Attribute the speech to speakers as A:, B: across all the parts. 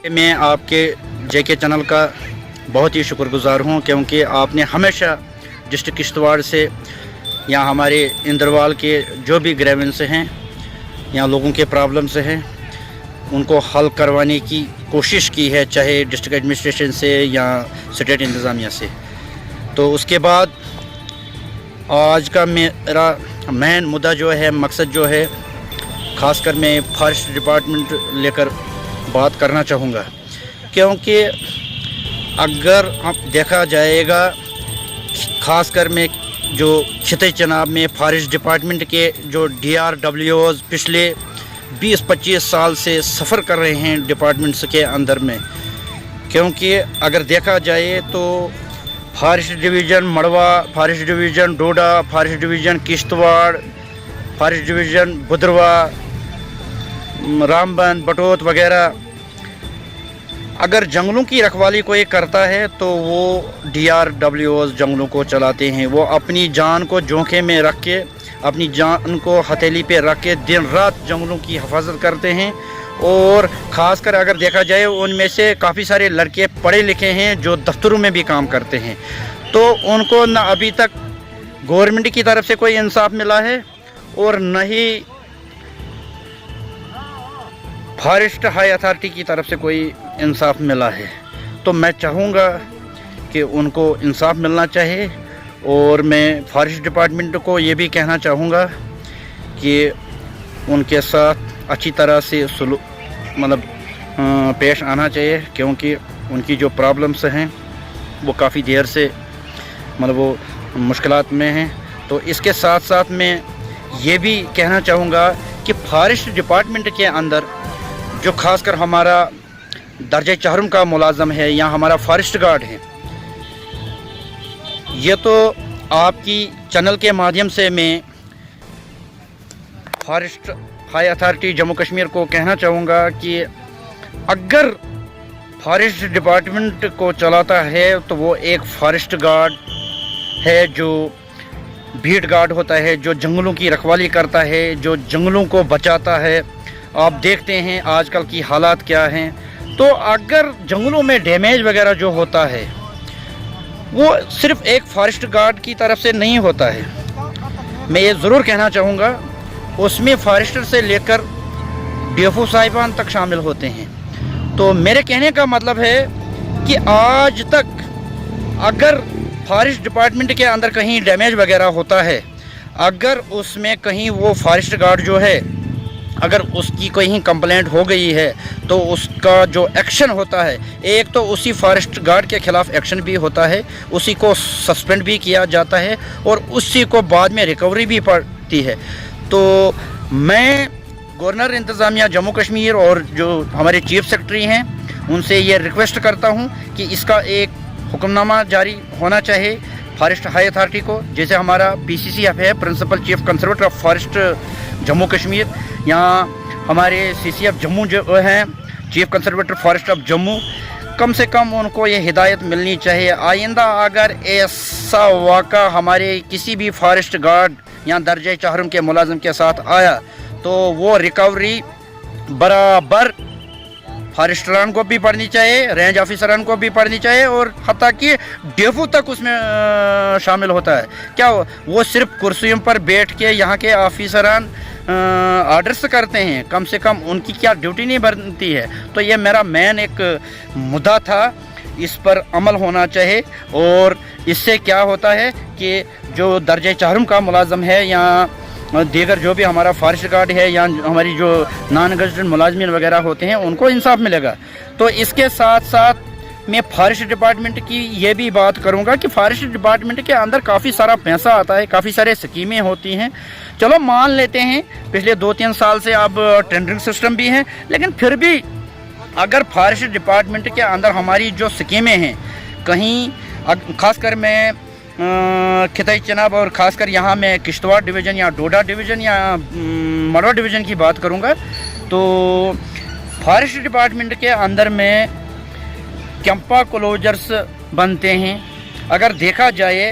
A: मैं आपके जेके चैनल का बहुत ही शुक्रगुजार हूँ, क्योंकि आपने हमेशा डिस्ट्रिक्ट किश्तवाड़ से या हमारे इंद्रवाल के जो भी ग्रेवेंस हैं या लोगों के प्रॉब्लम्स हैं उनको हल करवाने की कोशिश की है, चाहे डिस्ट्रिक्ट एडमिनिस्ट्रेशन से या स्टेट इंतज़ामिया से। तो उसके बाद आज का मेरा मेन मुद्दा जो है, मकसद जो है, ख़ासकर मैं फॉरेस्ट डिपार्टमेंट लेकर बात करना चाहूँगा, क्योंकि अगर हम देखा जाएगा ख़ासकर में जो खिते चनाब में फॉरेस्ट डिपार्टमेंट के जो DRWOs पिछले 20-25 साल से सफ़र कर रहे हैं डिपार्टमेंट्स के अंदर में, क्योंकि अगर देखा जाए तो forest division Marwah, forest division Doda, forest division Kishtwar, forest division Budharwa, Ramban, Batote वगैरह, अगर जंगलों की रखवाली कोई करता है तो वो DRWOs जंगलों को चलाते हैं। वो अपनी जान को जोखिम में रख के, अपनी जान को हथेली पे रख के दिन रात जंगलों की हिफाजत करते हैं। और ख़ासकर अगर देखा जाए उनमें से काफ़ी सारे लड़के पढ़े लिखे हैं जो दफ्तरों में भी काम करते हैं, तो उनको न अभी तक गवर्नमेंट की तरफ से कोई इंसाफ मिला है और न ही फॉरेस्ट हाई अथॉरिटी की तरफ से कोई इंसाफ मिला है। तो मैं चाहूँगा कि उनको इंसाफ मिलना चाहिए। और मैं फॉरेस्ट डिपार्टमेंट को ये भी कहना चाहूँगा कि उनके साथ अच्छी तरह से पेश आना चाहिए, क्योंकि उनकी जो प्रॉब्लम्स हैं वो काफ़ी देर से वो मुश्किलात में हैं। तो इसके साथ साथ मैं ये भी कहना चाहूँगा कि फॉरेस्ट डिपार्टमेंट के अंदर जो ख़ासकर हमारा दर्जे चहरम का मुलाजम है या हमारा फॉरेस्ट गार्ड है, ये तो आपकी चैनल के माध्यम से मैं forest high authority Jammu Kashmir को कहना चाहूँगा कि अगर फॉरेस्ट डिपार्टमेंट को चलाता है तो वो एक फॉरेस्ट गार्ड है, जो बीट गार्ड होता है, जो जंगलों की रखवाली करता है, जो जंगलों को बचाता है। आप देखते हैं आजकल की हालात क्या हैं। तो अगर जंगलों में डैमेज वगैरह जो होता है वो सिर्फ एक फॉरेस्ट गार्ड की तरफ से नहीं होता है, मैं ये ज़रूर कहना चाहूँगा उसमें फॉरेस्टर से लेकर DFO साहिबान तक शामिल होते हैं। तो मेरे कहने का मतलब है कि आज तक अगर फॉरेस्ट डिपार्टमेंट के अंदर कहीं डैमेज वगैरह होता है, अगर उसमें कहीं वो फॉरेस्ट गार्ड जो है, अगर उसकी कहीं कंप्लेंट हो गई है तो उसका जो एक्शन होता है, एक तो उसी फॉरेस्ट गार्ड के ख़िलाफ़ एक्शन भी होता है, उसी को सस्पेंड भी किया जाता है और उसी को बाद में रिकवरी भी पड़ती है। तो मैं गवर्नर इंतज़ामिया जम्मू कश्मीर और जो हमारे चीफ सेक्रेटरी हैं उनसे ये रिक्वेस्ट करता हूँ कि इसका एक हुक्मनामा जारी होना चाहिए फॉरेस्ट हाई अथॉरिटी को, जैसे हमारा PCCF है, principal chief conservator of forest Jammu Kashmir, यहाँ हमारे CCF जम्मू जो हैं, chief conservator forest of Jammu, कम से कम उनको ये हिदायत मिलनी चाहिए। आइंदा अगर ऐसा वाक़ा हमारे किसी भी फॉरेस्ट गार्ड या दर्जे चहरम के मुलाजिम के साथ आया तो वो रिकवरी बराबर फॉरेस्टरान को भी पढ़नी चाहिए, रेंज ऑफिसरान को भी पढ़नी चाहिए और हत्ता कि DFO तक उसमें शामिल होता है। क्या वो सिर्फ कुर्सियों पर बैठ के यहाँ के ऑफिसरान ऑर्डर्स करते हैं, कम से कम उनकी क्या ड्यूटी नहीं बनती है? तो ये मेरा मेन एक मुद्दा था, इस पर अमल होना चाहिए। और इससे क्या होता है कि जो दर्जे चहरम का मुलाजम है या दीगर जो भी हमारा फॉरेस्ट गार्ड है या हमारी जो नॉन गज़टेड मुलाजमीन वगैरह होते हैं उनको इंसाफ मिलेगा। तो इसके साथ साथ मैं फॉरेस्ट डिपार्टमेंट की ये भी बात करूंगा कि फॉरेस्ट डिपार्टमेंट के अंदर काफ़ी सारा पैसा आता है, काफ़ी सारे स्कीमें होती हैं। चलो मान लेते हैं पिछले 2-3 साल से अब टेंडरिंग सिस्टम भी है, लेकिन फिर भी अगर फॉरेस्ट डिपार्टमेंट के अंदर हमारी जो स्कीमें हैं कहीं, ख़ासकर मैं खिताई चनाब और ख़ासकर यहाँ मैं किश्तवाड़ डिवीज़न या डोडा डिवीज़न या मड़वा डिवीज़न की बात करूँगा, तो फॉरेस्ट डिपार्टमेंट के अंदर में कैंपा क्लोजर्स बनते हैं। अगर देखा जाए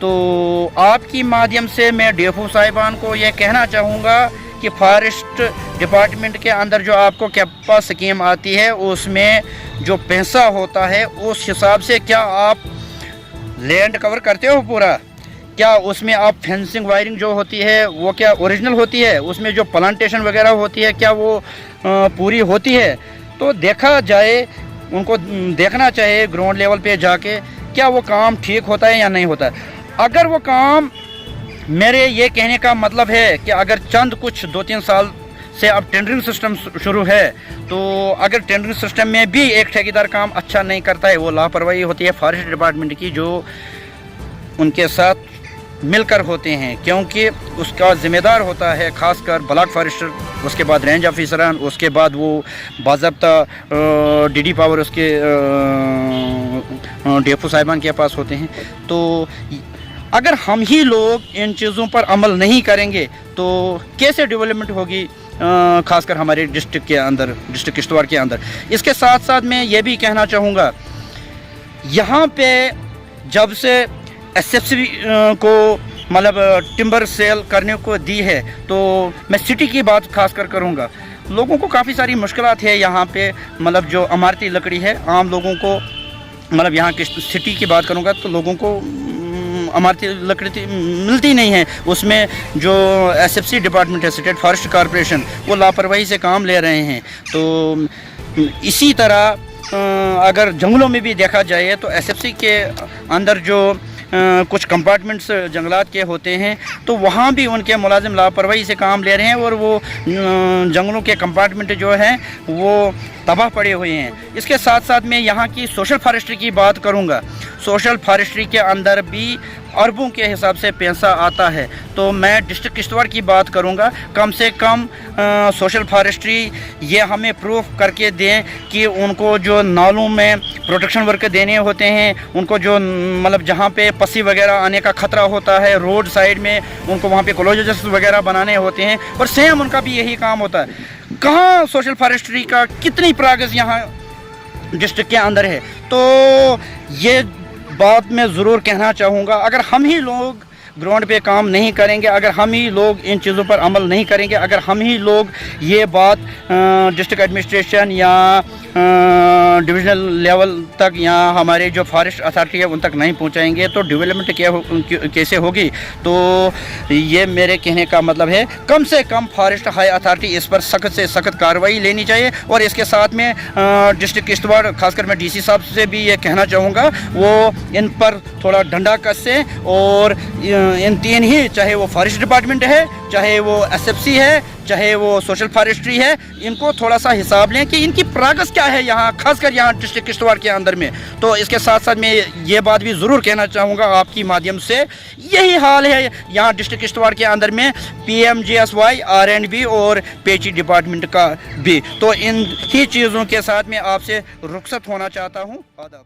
A: तो आपकी माध्यम से मैं DFO साहिबान को ये कहना चाहूँगा कि फॉरेस्ट डिपार्टमेंट के अंदर जो आपको कैपा स्कीम आती है उसमें जो पैसा होता है उस हिसाब से क्या आप लैंड कवर करते हो पूरा? क्या उसमें आप फेंसिंग वायरिंग जो होती है वो क्या ओरिजिनल होती है? उसमें जो प्लांटेशन वगैरह होती है क्या वो पूरी होती है? तो देखा जाए, उनको देखना चाहिए ग्राउंड लेवल पे जाके क्या वो काम ठीक होता है या नहीं होता है। अगर वो काम, मेरे ये कहने का मतलब है कि अगर चंद कुछ 2-3 साल से अब टेंडरिंग सिस्टम शुरू है, तो अगर टेंडरिंग सिस्टम में भी एक ठेकेदार काम अच्छा नहीं करता है, वो लापरवाही होती है फॉरेस्ट डिपार्टमेंट की जो उनके साथ मिलकर होते हैं, क्योंकि उसका ज़िम्मेदार होता है खासकर ब्लॉक फॉरेस्टर, उसके बाद रेंज ऑफिसरान, उसके बाद वो बाज़ाब्ता डीडी पावर उसके डेफो साहिबान के पास होते हैं। तो अगर हम ही लोग इन चीज़ों पर अमल नहीं करेंगे तो कैसे डेवलपमेंट होगी खासकर हमारे डिस्ट्रिक्ट के अंदर, डिस्ट्रिक्ट किश्तवाड़ के अंदर। इसके साथ साथ मैं ये भी कहना चाहूँगा, यहाँ पे जब से एसएफसी को मतलब टिम्बर सेल करने को दी है, तो मैं सिटी की बात खासकर करूँगा। लोगों को काफ़ी सारी मुश्किलात है यहाँ पे, मतलब जो इमारती लकड़ी है आम लोगों को, मतलब यहाँ की सिटी की बात करूँगा तो लोगों को इमारती लकड़ी मिलती नहीं है। उसमें जो एसएफसी डिपार्टमेंट है, स्टेट फॉरेस्ट कॉरपोरेशन, वो लापरवाही से काम ले रहे हैं। तो इसी तरह अगर जंगलों में भी देखा जाए तो एसएफसी के अंदर जो कुछ कंपार्टमेंट्स जंगलात के होते हैं, तो वहाँ भी उनके मुलाजिम लापरवाही से काम ले रहे हैं और वो जंगलों के कंपार्टमेंट जो हैं वो तबाह पड़े हुए हैं। इसके साथ साथ मैं यहाँ की सोशल फॉरेस्ट्री की बात करूँगा। सोशल फॉरेस्ट्री के अंदर भी अरबों के हिसाब से पैसा आता है। तो मैं डिस्ट्रिक्ट किश्तवाड़ की बात करूँगा, कम से कम सोशल फॉरेस्ट्री ये हमें प्रूफ करके दें कि उनको जो नालों में प्रोटेक्शन वर्क देने होते हैं, उनको जो मतलब जहाँ पे पसी वगैरह आने का ख़तरा होता है रोड साइड में, उनको वहाँ पे क्लोजर्स वगैरह बनाने होते हैं, और सेम उनका भी यही काम होता है। कहाँ सोशल फॉरेस्ट्री का कितनी प्रोग्रेस यहाँ डिस्ट्रिक्ट के अंदर है। तो ये बात मैं ज़रूर कहना चाहूँगा, अगर हम ही लोग ग्राउंड पे काम नहीं करेंगे, अगर हम ही लोग इन चीज़ों पर अमल नहीं करेंगे, अगर हम ही लोग ये बात डिस्ट्रिक्ट एडमिनिस्ट्रेशन या डिविजनल लेवल तक या हमारे जो फॉरेस्ट अथॉरिटी है उन तक नहीं पहुंचाएंगे, तो डेवलपमेंट कैसे होगी। तो ये मेरे कहने का मतलब है, कम से कम फॉरेस्ट हाई अथॉरिटी इस पर सख्त से सख्त कार्रवाई लेनी चाहिए। और इसके साथ में डिस्ट्रिक्ट किश्तवाड़, खासकर मैं डीसी साहब से भी ये कहना चाहूँगा, वो इन पर थोड़ा डंडा कसे और इन तीन ही, चाहे वो फॉरेस्ट डिपार्टमेंट है, चाहे वो एसएफसी है, चाहे वो सोशल फॉरेस्ट्री है, इनको थोड़ा सा हिसाब लें कि इनकी प्रोग्रेस क्या है यहाँ, खासकर यहाँ डिस्ट्रिक्ट किश्तवाड़ के अंदर में। तो इसके साथ साथ मैं ये बात भी ज़रूर कहना चाहूँगा आपकी माध्यम से, यही हाल है यहाँ डिस्ट्रिक्ट किश्तवाड़ के अंदर में PMGSY, R&B और पेची डिपार्टमेंट का भी। तो इन ही चीज़ों के साथ मैं आपसे रुखसत होना चाहता हूँ। आदाब।